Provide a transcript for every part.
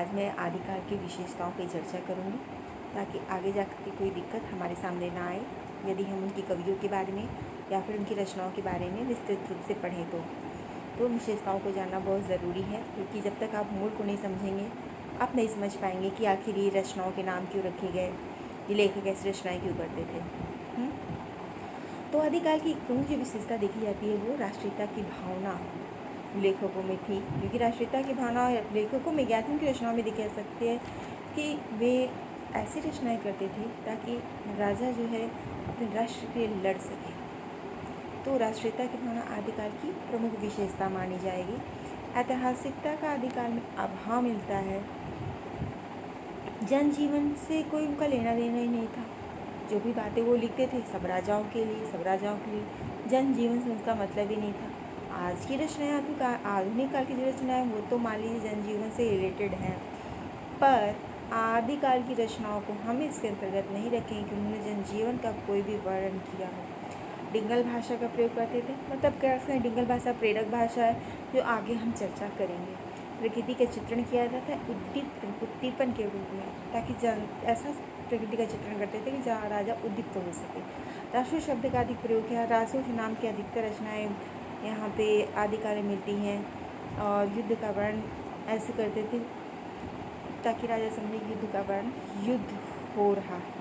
आज मैं आदिकाल की विशेषताओं पर चर्चा करूँगी ताकि आगे जाकर के कोई दिक्कत हमारे सामने ना आए यदि हम उनकी कवियों के बारे में या फिर उनकी रचनाओं के बारे में विस्तृत रूप से पढ़ें तो विशेषताओं को जानना बहुत ज़रूरी है, क्योंकि जब तक आप मूल को नहीं समझेंगे आप नहीं समझ पाएंगे कि आखिर ये रचनाओं के नाम क्यों रखे गए, ये लेखक ऐसी रचनाएँ क्यों करते थे। तो आदिकाल की प्रमुख जो विशेषता देखी जाती है वो राष्ट्रीयता की भावना लेखकों में थी, क्योंकि राष्ट्रीयता की भावना लेखकों में ज्ञात उनकी रचनाओं में देखी जा सकती है कि वे ऐसी रचनाएं करते थे ताकि राजा जो है अपने राष्ट्र के लिए लड़ सके। तो राष्ट्रीयता की भावना आदिकाल की प्रमुख विशेषता मानी जाएगी। ऐतिहासिकता का आदिकाल में अभाव मिलता है, जनजीवन से कोई उनका लेना देना ही नहीं था। जो भी बातें वो लिखते थे सब राजाओं के लिए, जनजीवन से उनका मतलब ही नहीं था। आज की रचनाएं आधुनिक काल की जो रचनाएं वो तो मान लीजिए जनजीवन से रिलेटेड हैं, पर आदिकाल की रचनाओं को हम इसके अंतर्गत नहीं रखें कि उन्होंने जनजीवन का कोई भी वर्णन किया हो। डिंगल भाषा का प्रयोग करते थे, मतलब कैसे डिंगल भाषा प्रेरक भाषा है जो आगे हम चर्चा करेंगे। प्रकृति का चित्रण किया जाता है उद्दीपन के रूप में, ताकि ऐसा प्रकृति का चित्रण करते थे कि जहाँ राजा उद्दीप्त हो सके। रासो शब्द का अधिक प्रयोग है। रासो नाम की अधिकतर रचनाएं यहाँ पे आदिकाल में मिलती हैं, और युद्ध का वर्णन ऐसे करते थे ताकि राजा समझे कि युद्ध का वर्णन युद्ध हो रहा है,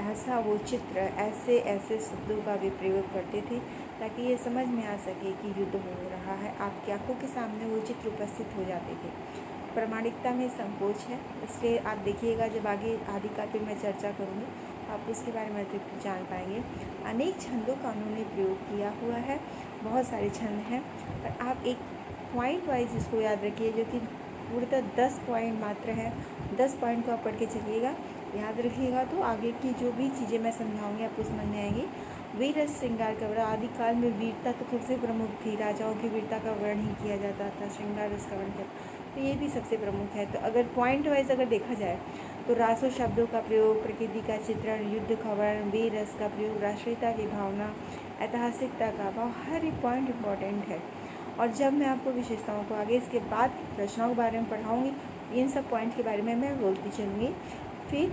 ऐसा वो चित्र ऐसे शब्दों का भी प्रयोग करते थे ताकि ये समझ में आ सके कि युद्ध हो रहा है। आपकी आंखों के सामने वो चित्र उपस्थित हो जाते थे। प्रामाणिकता में संकोच है, इसलिए आप देखिएगा जब आगे आदिकाल पर मैं चर्चा करूँगी आप उसके बारे में अधिक जान पाएंगे। अनेक छंदों का उन्होंने प्रयोग किया हुआ है, बहुत सारे छंद हैं, पर आप एक पॉइंट वाइज इसको याद रखिए, जो कि पूर्णतः 10 पॉइंट मात्र है। 10 पॉइंट को आप पढ़ के चलिएगा, याद रखिएगा, तो आगे की जो भी चीज़ें मैं समझाऊंगी आपको समझ में आएंगी। वीर रस श्रृंगार का वर्णन, आदिकाल में वीरता तो सबसे प्रमुख थी, राजाओं की वीरता का वर्णन ही किया जाता था, श्रृंगार रस का वर्णन, तो ये भी सबसे प्रमुख है। तो अगर पॉइंट वाइज अगर देखा जाए तो रासो शब्दों का प्रयोग, प्रकृति का चित्रण, युद्ध का वर्णन, वीर रस का प्रयोग, राष्ट्रीयता की भावना, ऐतिहासिकता का भाव, हर एक पॉइंट इम्पॉर्टेंट है। और जब मैं आपको विशेषताओं को आगे इसके बाद रचनाओं के बारे में पढ़ाऊँगी, इन सब पॉइंट के बारे में मैं बोलती चलूँगी। फिर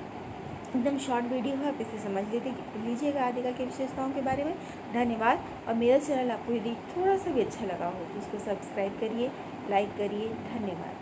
एकदम शॉर्ट वीडियो है, आप इसे समझ लीजिएगा आदिकाल की विशेषताओं के बारे में। धन्यवाद। और मेरा चैनल आपको यदि थोड़ा सा भी अच्छा लगा हो तो उसको सब्सक्राइब करिए, लाइक करिए। धन्यवाद।